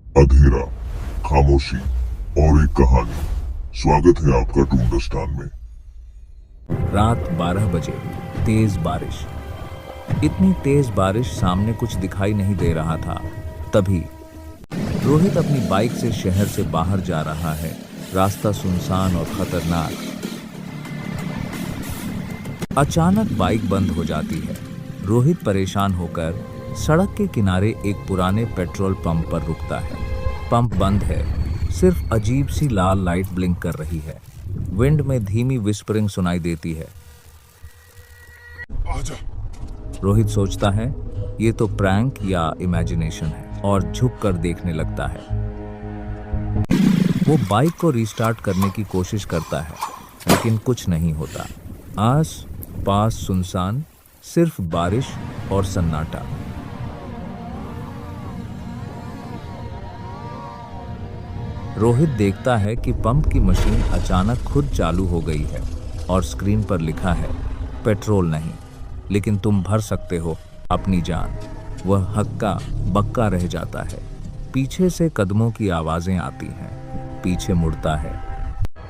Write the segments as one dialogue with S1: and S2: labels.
S1: अंधेरा, खामोशी और एक कहानी। स्वागत है आपका टूंडस्तान में।
S2: रात 12 बजे तेज बारिश। इतनी तेज बारिश सामने कुछ दिखाई नहीं दे रहा था। तभी रोहित अपनी बाइक से शहर से बाहर जा रहा है। रास्ता सुनसान और खतरनाक। अचानक बाइक बंद हो जाती है। रोहित परेशान होकर सड़क के किनारे एक पुराने पेट्रोल पंप पर रुकता है। पंप बंद है, सिर्फ अजीब सी लाल लाइट ब्लिंक कर रही है। विंड में धीमी विस्परिंग सुनाई देती है।
S1: आजा।
S2: रोहित सोचता है ये तो प्रैंक या इमेजिनेशन है और झुक कर देखने लगता है। वो बाइक को रीस्टार्ट करने की कोशिश करता है, लेकिन कुछ नहीं होता। आस पास सुनसान, सिर्फ बारिश और सन्नाटा। रोहित देखता है कि पंप की मशीन अचानक खुद चालू हो गई है और स्क्रीन पर लिखा है पेट्रोल नहीं, लेकिन तुम भर सकते हो अपनी जान। वह हक्का बक्का रह जाता है। पीछे से कदमों की आवाजें आती हैं। पीछे मुड़ता है,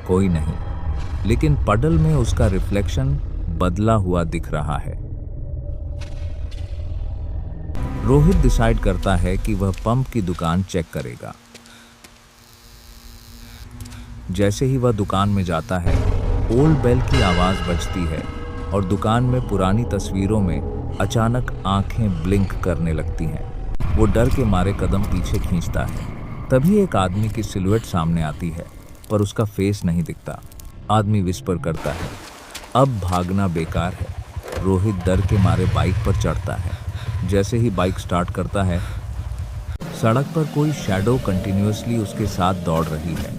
S2: कोई नहीं, लेकिन पडल में उसका रिफ्लेक्शन बदला हुआ दिख रहा है। रोहित डिसाइड करता है कि वह पंप की दुकान चेक करेगा। जैसे ही वह दुकान में जाता है, ओल्ड बेल की आवाज बजती है और दुकान में पुरानी तस्वीरों में अचानक आंखें ब्लिंक करने लगती हैं। वो डर के मारे कदम पीछे खींचता है। तभी एक आदमी की सिलुएट सामने आती है, पर उसका फेस नहीं दिखता। आदमी विस्पर करता है, अब भागना बेकार है। रोहित डर के मारे बाइक पर चढ़ता है। जैसे ही बाइक स्टार्ट करता है, सड़क पर कोई शैडो कंटिन्यूअसली उसके साथ दौड़ रही है।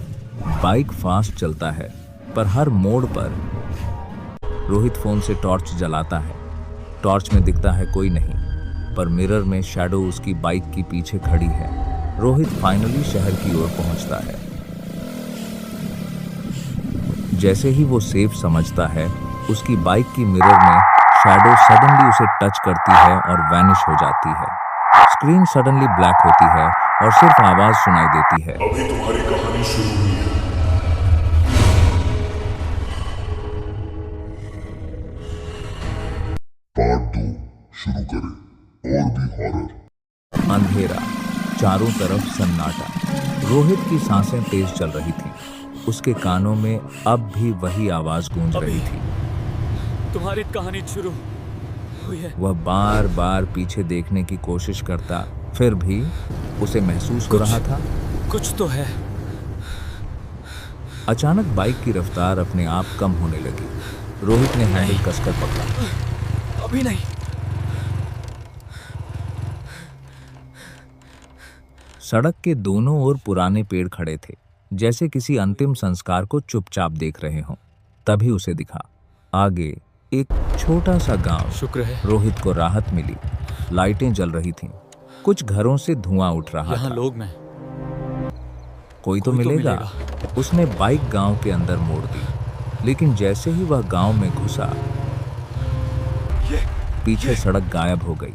S2: बाइक फास्ट चलता है, पर हर मोड़ पर रोहित फोन से टॉर्च जलाता है। टॉर्च में दिखता है कोई नहीं, पर मिरर में शैडो उसकी बाइक की पीछे खड़ी है। रोहित फाइनली शहर की ओर पहुंचता है। जैसे ही वो सेफ समझता है, उसकी बाइक की मिरर में शैडो सडनली उसे टच करती है और वैनिश हो जाती है। स्क्रीन सडनली ब्लैक होती है और सिर्फ आवाज सुनाई देती है।
S1: अभी तुम्हारी कहानी शुरू हुई है। पार्ट 2 शुरू करें। और भी हॉरर।
S2: अंधेरा, चारों तरफ सन्नाटा। रोहित की सांसें तेज चल रही थी। उसके कानों में अब भी वही आवाज गूंज रही थी।
S3: तुम्हारी कहानी शुरू हुई है।
S2: वह बार बार पीछे देखने की कोशिश करता, फिर भी उसे महसूस हो रहा था
S3: कुछ तो है।
S2: अचानक बाइक की रफ्तार अपने आप कम होने लगी। रोहित ने हैंडल कसकर पकड़ा।
S3: अभी नहीं।
S2: सड़क के दोनों ओर पुराने पेड़ खड़े थे, जैसे किसी अंतिम संस्कार को चुपचाप देख रहे हों। तभी उसे दिखा, आगे एक छोटा सा गांव।
S3: शुक्र है
S2: रोहित को राहत मिली। लाइटें जल रही थीं। कुछ घरों से धुआं उठ रहा
S3: यहाँ
S2: था।
S3: लोग मैं।
S2: कोई तो मिलेगा। उसने बाइक गांव के अंदर मोड़ दी, लेकिन जैसे ही वह गांव में घुसा, पीछे सड़क गायब हो गई।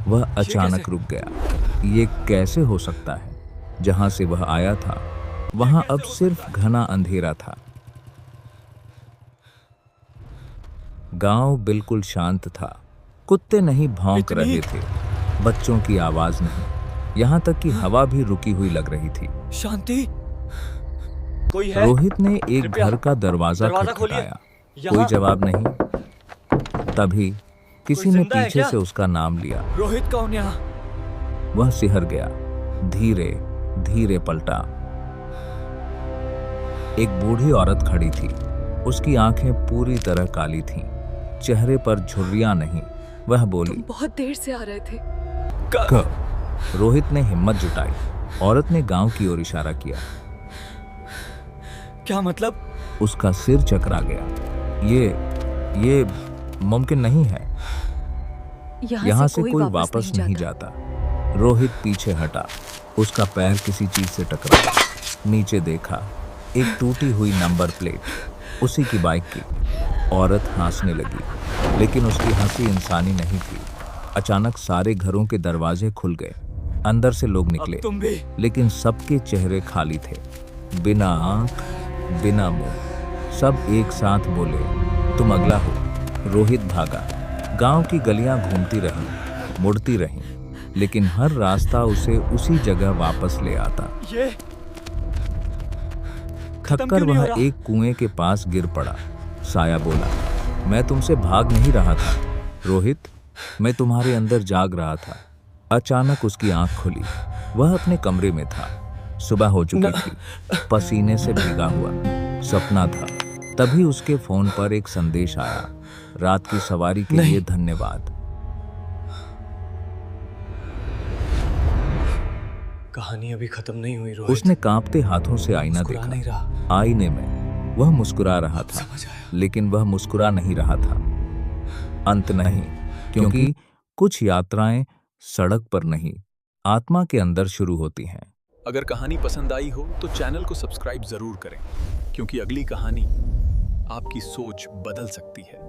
S2: वह अचानक रुक गया। ये कैसे हो सकता है? जहां से वह आया था, वहां अब सिर्फ घना अंधेरा था। गांव बिल्कुल शांत था। कुत्ते नहीं भौंक रहे थे, बच्चों की आवाज नहीं, यहाँ तक कि हवा भी रुकी हुई लग रही थी।
S3: शांति, कोई है?
S2: रोहित ने एक घर का दरवाजा खटखटाया। कोई जवाब नहीं। तभी किसी ने पीछे से उसका नाम लिया।
S3: रोहित कौन यहाँ?
S2: वह सिहर गया। धीरे धीरे पलटा। एक बूढ़ी औरत खड़ी थी। उसकी आंखें पूरी तरह काली थीं। चेहरे पर झुर्रियां नहीं। वह बोली,
S4: तुम बहुत देर से आ रहे थे।
S2: रोहित ने हिम्मत जुटाई। औरत ने गांव की ओर इशारा किया।
S3: क्या मतलब?
S2: उसका सिर चकरा गया। ये मुमकिन नहीं है। यहाँ से कोई वापस नहीं जाता। रोहित पीछे हटा। उसका पैर किसी चीज से टकराया। नीचे देखा, एक टूटी हुई नंबर प्लेट, उसी की बाइक की। औरत हंसने लगी, लेकिन उसकी हंसी इंसानी नहीं थी। अचानक सारे घरों के दरवाजे खुल गए। अंदर से लोग निकले,
S3: अब तुम भी।
S2: लेकिन सबके चेहरे खाली थे, बिना आंख, बिना मुंह। सब एक साथ बोले, तुम अगला हो। रोहित भागा। गांव की गलियां घूमती रहीं, मुड़ती रहीं, लेकिन हर रास्ता उसे उसी जगह वापस ले आता।
S3: ये
S2: थककर
S3: क्यों नहीं
S2: वह
S3: हो रहा?
S2: एक कुएं के पास गिर पड़ा। साया बोला, मैं तुमसे भाग नहीं रहा था रोहित, मैं तुम्हारे अंदर जाग रहा था। अचानक उसकी आंख खुली। वह अपने कमरे में था। सुबह हो चुकी थी, पसीने से भीगा हुआ सपना था। तभी उसके फोन पर एक संदेश आया, रात की सवारी के लिए धन्यवाद।
S3: कहानी अभी खत्म नहीं हुई रोहित।
S2: उसने कांपते हाथों से आईना
S3: मुस्कुरा नहीं
S2: देखा।
S3: रहा।
S2: आईने में वह मुस्कुरा रहा था,
S3: समझ आया।
S2: लेकिन वह मुस्कुरा नहीं रहा था। अंत नहीं, क्योंकि कुछ यात्राएं सड़क पर नहीं, आत्मा के अंदर शुरू होती हैं।
S4: अगर कहानी पसंद आई हो तो चैनल को सब्सक्राइब जरूर करें, क्योंकि अगली कहानी आपकी सोच बदल सकती है।